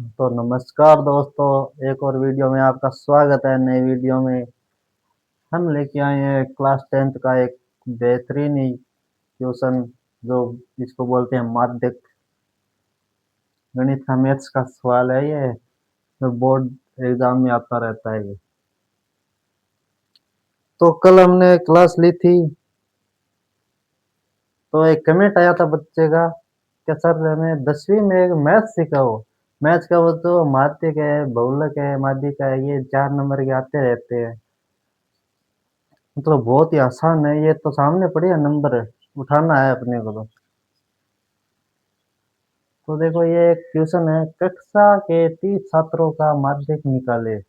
तो नमस्कार दोस्तों, एक और वीडियो में आपका स्वागत है। नई वीडियो में हम लेके आए हैं क्लास 10th का एक बेहतरीन ही ट्यूशन, जो इसको बोलते हैं माध्यमिक गणित का मैथ्स का सवाल है। ये जो बोर्ड एग्जाम में आता रहता है। ये तो कल हमने क्लास ली थी, तो एक कमेंट आया था बच्चे का कि सर हमें 10वीं में एक मैथ्स सिखाओ। मैथ्स का वो तो माध्यक है, बहुलक है, माध्यिक है, ये 4 नंबर के आते रहते हैं। मतलब बहुत ही आसान है, ये तो सामने पड़े है, नंबर उठाना है अपने को। तो देखो, ये एक क्वेश्चन है, कक्षा के 30 छात्रों का माध्यक निकाले।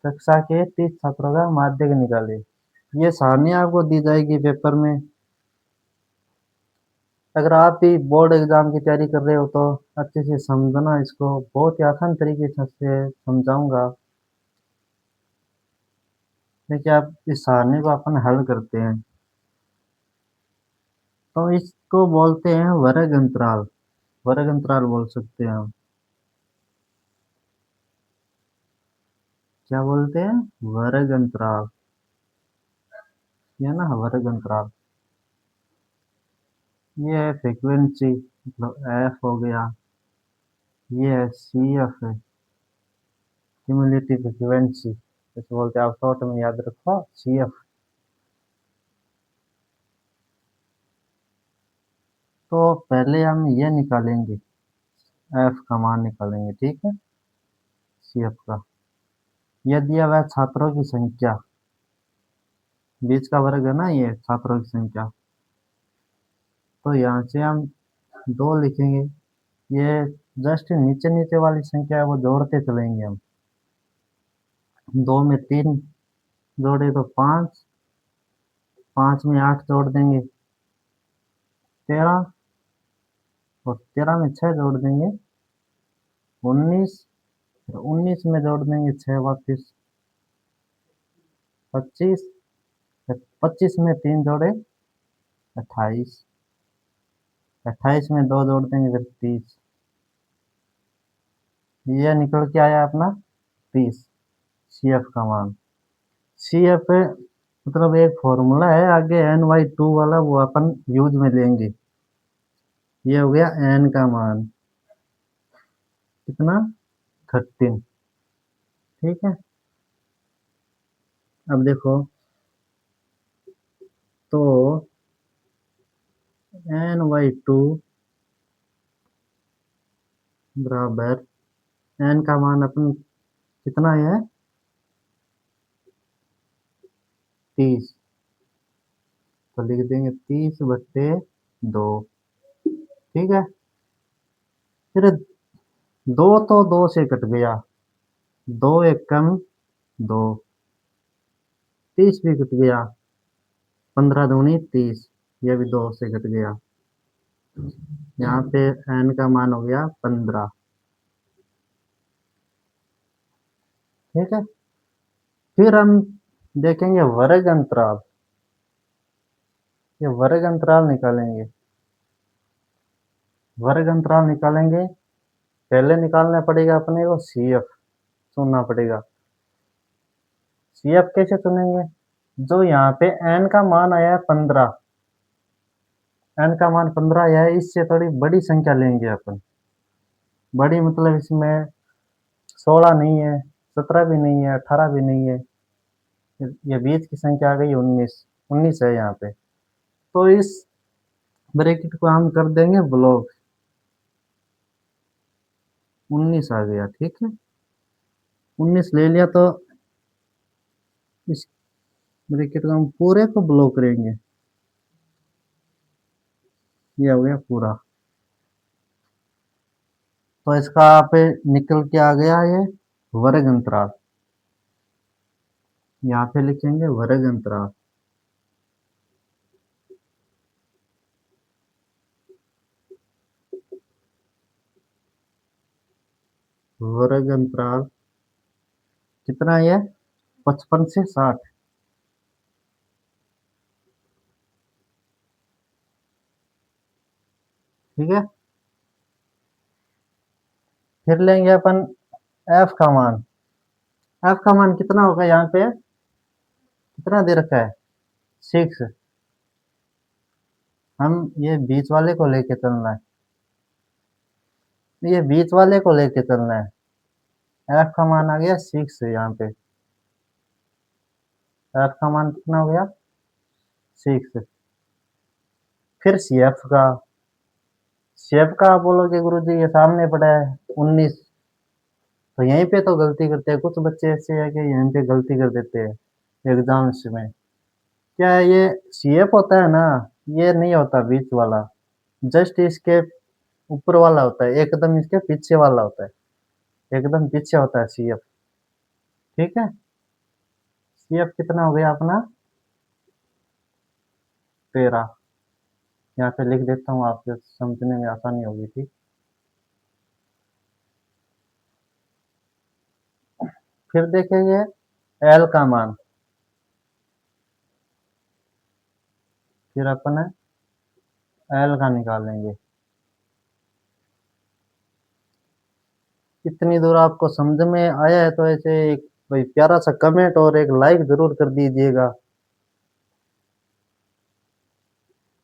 कक्षा के 30 छात्रों का माध्यक निकाले। ये सारणी आपको दी जाएगी पेपर में। अगर आप भी बोर्ड एग्जाम की तैयारी कर रहे हो तो अच्छे से समझना इसको, बहुत ही आसान तरीके से समझाऊंगा। देखिए, आप इस सारणी को अपन हल करते हैं तो इसको बोलते हैं वर्ग अंतराल। वर्ग अंतराल बोल सकते हैं हम। क्या बोलते हैं? वर्ग अंतराल। ये ना वर्ग अंतराल, ये है फ्रीक्वेंसी, मतलब एफ हो गया। ये है सी एफ है, क्यूमुलेटिव फ्रीक्वेंसी, जैसे बोलते हैं, आप शॉर्ट में याद रखो सी एफ। तो पहले हम ये निकालेंगे, एफ का मान निकालेंगे, ठीक है। सी एफ का यह दिया हुआ है छात्रों की संख्या, बीच का वर्ग है ना ये छात्रों की संख्या। तो यहाँ से हम 2 लिखेंगे। ये जस्ट नीचे नीचे वाली संख्या है, वो जोड़ते चलेंगे हम। 2 में 3 जोड़े तो 5, 5 में 8 जोड़ देंगे 13, और 13 में 6 जोड़ देंगे 19, और 19 में जोड़ देंगे 6 वापिस 25, 25 में 3 जोड़े 28, 28 में 2 जोड़ देंगे फिर 30। ये निकल के आया अपना 30, सी एफ का मान। सी एफ मतलब एक फॉर्मूला है आगे n/2 वाला, वो अपन यूज में लेंगे। ये हो गया n का मान कितना, 13, ठीक है। अब देखो, तो n/2 बराबर n का मान अपन कितना है, 30। तो लिख देंगे 30/2, ठीक है। फिर 2 तो 2 से कट गया, 2 एक कम 2, 30 भी कट गया, 15 दूनी 30, ये भी 2 से कट गया। यहाँ पे n का मान हो गया 15, ठीक है। फिर हम देखेंगे वर्ग अंतराल। ये वर्ग अंतराल निकालेंगे। वर्ग अंतराल निकालेंगे, पहले निकालना पड़ेगा अपने को सी एफ, चुनना पड़ेगा। सी एफ कैसे चुनेंगे? जो यहाँ पे n का मान आया है 15, n का मान 15 आया है, इससे थोड़ी बड़ी संख्या लेंगे अपन। बड़ी मतलब इसमें 16 नहीं है, 17 भी नहीं है, 18 भी नहीं है, ये बीच की संख्या आ गई 19, 19 है यहाँ पे। तो इस ब्रैकेट को हम कर देंगे ब्लॉक, 19 आ गया, ठीक है। 19 ले लिया तो इस ब्रैकेट को हम पूरे को ब्लॉक करेंगे। ये हो गया पूरा। तो इसका पे निकल के आ गया ये वर्ग अंतराल। यहाँ पे लिखेंगे वर्ग अंतराल। वर्ग अंतराल कितना है? 55 से 60, ठीक है। फिर लेंगे अपन एफ का मान। एफ का मान कितना होगा यहाँ पे, कितना दे रखा है, 6। हम ये बीच वाले को लेके चलना है, ये बीच वाले को लेके चलना है। एफ का मान आ गया 6 यहाँ पे। एफ का मान कितना हो गया, 6। फिर सी एफ का, सी एफ का आप बोलोगे गुरु जी ये सामने पड़ा है 19। तो यहीं पे तो गलती करते हैं कुछ बच्चे, ऐसे है कि यहीं पे गलती कर देते हैं एग्जाम्स में। क्या है ये सी एफ होता है ना, ये नहीं होता बीच वाला, जस्ट इसके ऊपर वाला होता है, एकदम इसके पीछे वाला होता है, एकदम पीछे होता है सी एफ। ठीक है, सी एफ कितना हो गया अपना, 13। यहाँ पे लिख देता हूँ, आपके समझने में आसानी होगी। ठीक, फिर देखेंगे एल का मान। फिर अपन एल का निकालेंगे। इतनी दूर आपको समझ में आया है तो ऐसे एक भाई प्यारा सा कमेंट और एक लाइक जरूर कर दीजिएगा।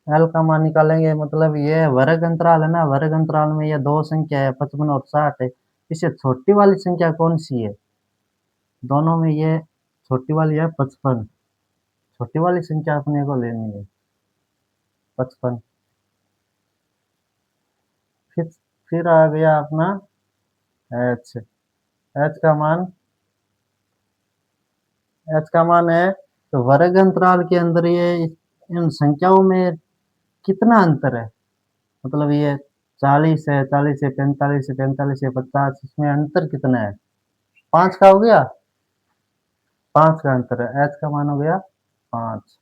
एल का मान निकालेंगे, मतलब ये वर्ग अंतराल है ना, वर्ग अंतराल में ये दो संख्या है 55 और 60 है। इससे छोटी वाली संख्या कौन सी है, दोनों में ये छोटी वाली है 55। छोटी वाली संख्या अपने को लेनी है 55। फिर फिर आ गया अपना एच। एच का मान, एच का मान है तो वर्ग अंतराल के अंदर ये इन संख्याओं में कितना अंतर है, मतलब ये 40 है, 40 है, 45 है, 45 है, 50, इसमें अंतर कितना है, 5 का हो गया, 5 का अंतर है, एच का मान हो गया 5।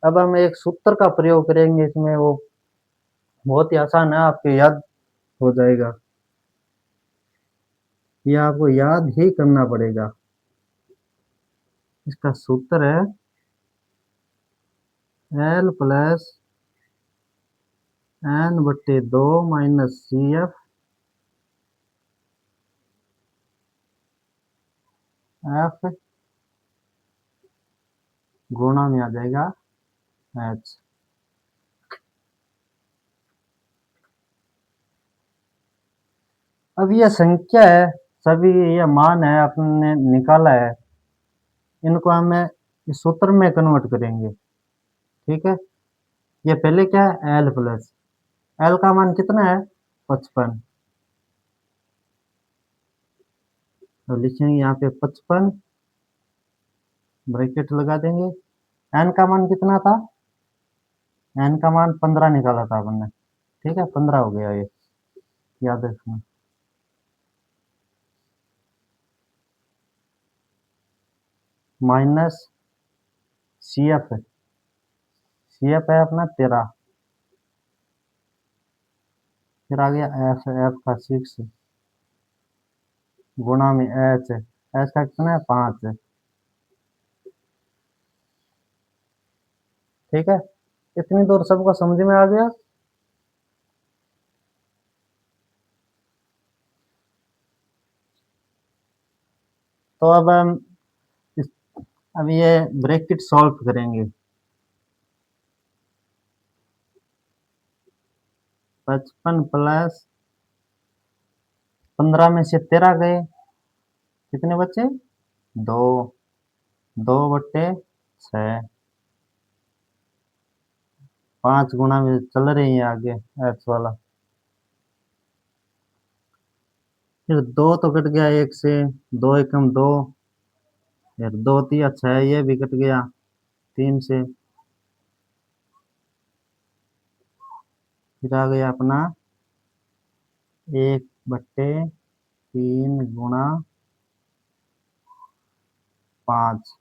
अब हम एक सूत्र का प्रयोग करेंगे इसमें, वो बहुत ही आसान है, आपके याद हो जाएगा, ये आपको याद ही करना पड़ेगा। इसका सूत्र है एल प्लस एन बट्टे 2 माइनस सी एफ, एफ गुणा में आ जाएगा एच। अब यह संख्या है, सभी ये मान है आपने निकाला है, इनको हमें इस सूत्र में कन्वर्ट करेंगे। ठीक है, ये पहले क्या है एल प्लस, एल का मान कितना है 55, तो लिखेंगे यहाँ पे 55, ब्रैकेट लगा देंगे। एन का मान कितना था, एन का मान 15 निकाला था अपन ने। ठीक है, 15 हो गया ये, याद रखना। Minus C F, C F है अपना 13। फिर आ गया एफ, एफ का 6 गुणा में एच, एच का कितना है 5। ठीक है, इतनी दूर सबको समझ में आ गया। तो अब हम इस, अब ये ब्रैकेट सॉल्व करेंगे। 55 प्लस 15 में से 13 गए, कितने बचे, 2। 2/6, 5 गुना में चल रही है आगे एच वाला। फिर 2 तो कट गया 1 से, 2 एकम 2, फिर 2 तिया 6, ये भी कट गया 3 से। फिर आ गया अपना 1/3 गुणा 5।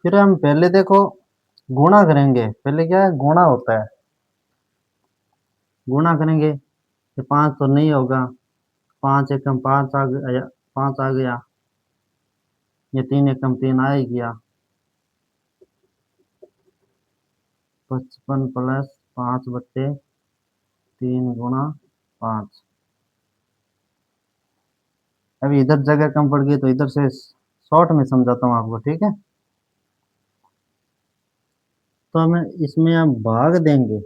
फिर हम पहले देखो गुणा करेंगे, पहले क्या है गुणा होता है, गुणा करेंगे, ये 5 तो नहीं होगा, 5 एकम 5 आ गया, 5 आ गया, ये 3 एकम 3 आ ही गया। 55 प्लस 5/3 गुणा 5। अभी इधर जगह कम पड़ गई तो इधर से शॉर्ट में समझाता हूँ आपको, ठीक है। तो हमें इसमें आप भाग देंगे,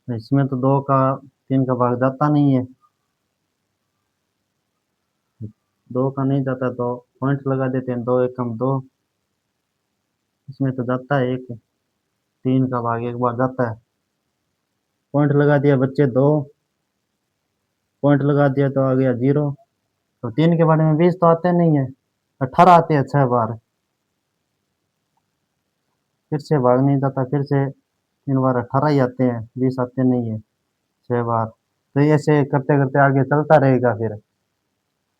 तो इसमें तो 2 का 3 का भाग जाता नहीं है, 2 का नहीं जाता तो पॉइंट लगा देते हैं, 2 एकम 2। इसमें तो जाता है 1, 3 का भाग एक बार जाता है, पॉइंट लगा दिया बच्चे 2, पॉइंट लगा दिया तो आ गया 0। तो 3 के बारे में 20 तो आते नहीं है, 18 आते हैं 6 बार। फिर से भाग नहीं जाता, फिर से 3 बार 18 ही आते हैं, 20 आते नहीं है 6 बार। तो ये ऐसे करते करते आगे चलता रहेगा, फिर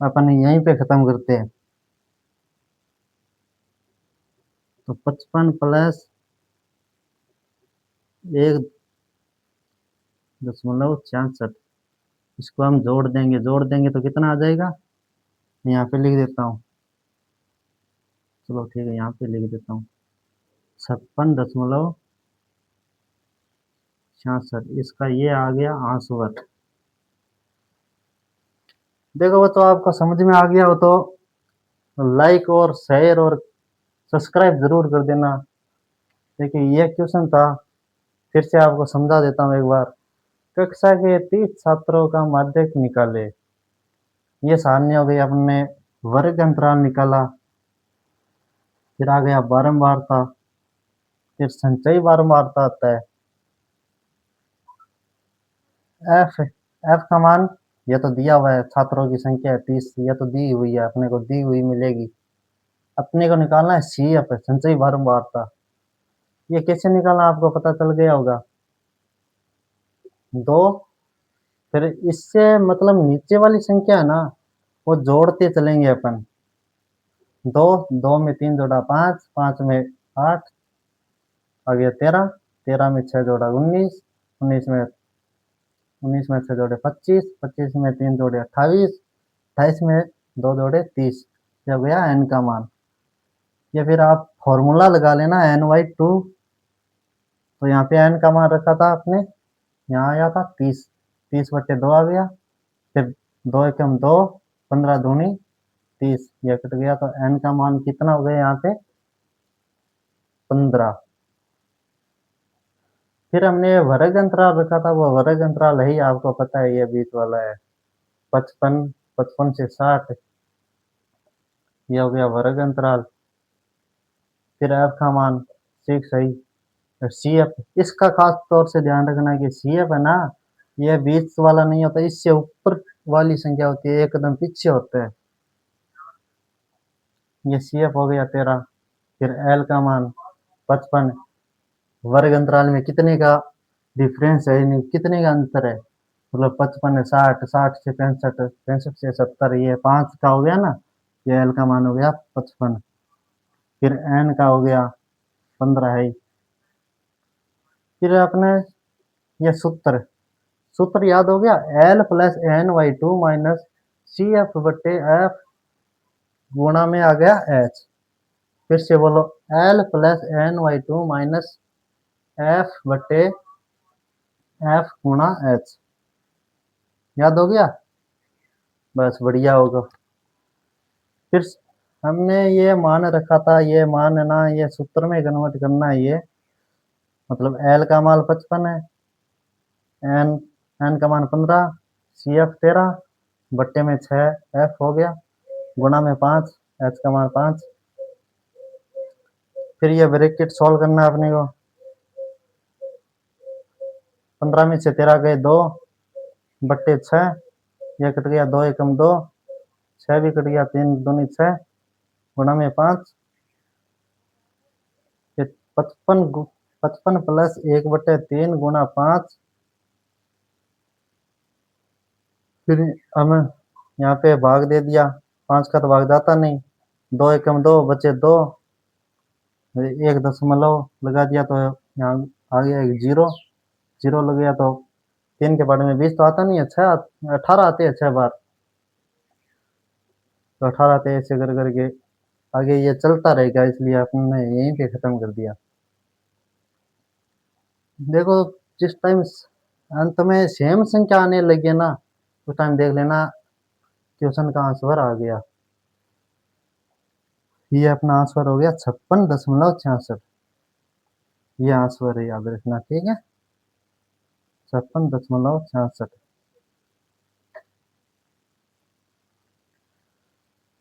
अपन यहीं पे खत्म करते हैं। तो 55 + 1.66, इसको हम जोड़ देंगे तो कितना आ जाएगा, मैं यहाँ पे लिख देता हूँ। चलो ठीक है, यहाँ पे लिख देता हूँ 56.66, इसका ये आ गया आंसर। देखो वो तो आपको समझ में आ गया हो तो लाइक और शेयर और सब्सक्राइब जरूर कर देना। देखिए ये क्वेश्चन था, फिर से आपको समझा देता हूँ एक बार। कक्षा के 30 छात्रों का माध्यक निकाले, ये सारणी हो गई, अपने वर्ग अंतराल निकाला, फिर आ गया बारंबारता, फिर संचयी बारंबारता आता है। एफ एफ का मान ये तो दिया हुआ है, छात्रों की संख्या है 30, ये तो दी हुई है, अपने को दी हुई मिलेगी। अपने को निकालना है सी एफ, संचयी बारंबारता। ये कैसे निकालना आपको पता चल गया होगा, 2, फिर इससे मतलब नीचे वाली संख्या है ना, वो जोड़ते चलेंगे अपन। 2 में 3 जोड़ा 5, 5 में 8, आ गया 13, 13 में 6 जोड़ा 19, 19 में 6 जोड़े 25, 25 में 3 जोड़े 28, 28 में 2 जोड़े 30, ये हो गया एन का मान। या फिर आप फॉर्मूला लगा लेना n/2, तो यहाँ पे एन का मान रखा था आपने, यहाँ आया था 30, 30/2 आ गया, फिर 2 एकम 2, 15 दूनी 30, यह कट गया, तो एन का मान कितना हो गया यहाँ पे 15। फिर हमने वर्ग अंतराल रखा था, वो वर्ग अंतराल है ही, आपको पता है ये बीच वाला है 55, 55 से 60, ये हो गया वर्ग अंतराल। फिर एफ का मान 6 सही, सी एफ, इसका खास तौर से ध्यान रखना कि सी एफ है ना, ये बीच वाला नहीं होता, इससे ऊपर वाली संख्या होती है, एकदम पीछे होता है। ये सी एफ हो गया 13। फिर एल का मान 55, वर्ग अंतराल में कितने का डिफरेंस है, नहीं कितने का अंतर है, मतलब 55 है 60, 60 से 65, 65 से 70, ये 5 का हो गया ना, ये एल का मान हो गया 55। फिर एन का हो गया 15 है। फिर अपने ये सूत्र याद हो गया, L+N/2 - CF/F गुणा में आ गया H। फिर से बोलो, L+N/2 - F/F गुणा H, याद हो गया, बस बढ़िया होगा। फिर हमने ये मान रखा था, ये मान है ना, ये सूत्र में कन्वर्ट करना है, ये मतलब L का मान 55 है, एन एन का मान 15, सी एफ 13, बट्टे में 6 एफ हो गया, गुणा में 5, एच का मान 5। फिर ये ब्रैकेट सॉल्व करना है अपने को, 15 में से 13 गए 2, बट्टे 6, यह कट गया 2 एकम 2, 6 भी कट गया, 3 दूनी 6, गुणा में 5। फिर 55 प्लस 1/3 गुणा 5। फिर हमें यहाँ पे भाग दे दिया, 5 का तो भाग जाता नहीं, 2 एकम 2 बचे 2, 1 दशमलव लगा दिया तो यहाँ आ गया एक जीरो, जीरो लग गया तो 3 के बारे में 20 तो आता नहीं है, 18 आते हैं 6 बार, तो 18 आते हैं, ऐसे कर करके आगे ये चलता रहेगा, इसलिए आपने यहीं पे खत्म कर दिया। देखो, जिस टाइम अंत में सेम संख्या आने लगी ना, उस टाइम देख लेना क्वेश्चन का आंसर आ गया। ये अपना आंसर हो गया 56.66। ये आंसर है, याद रखना, ठीक है, 56.66।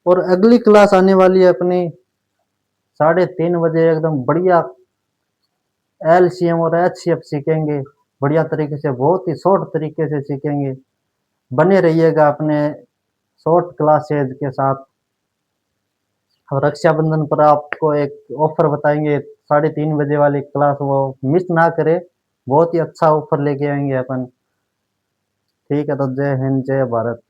और अगली क्लास आने वाली है अपनी 3:30 बजे, एकदम बढ़िया एलसीएम और एचसीएफ सीखेंगे, बढ़िया तरीके से, बहुत ही शॉर्ट तरीके से सीखेंगे। बने रहिएगा अपने शॉर्ट क्लासेज के साथ। और रक्षाबंधन पर आपको एक ऑफर बताएंगे, 3:30 बजे वाली क्लास, वो मिस ना करें, बहुत ही अच्छा ऑफर लेके आएंगे अपन। ठीक है, तो जय हिंद, जय भारत।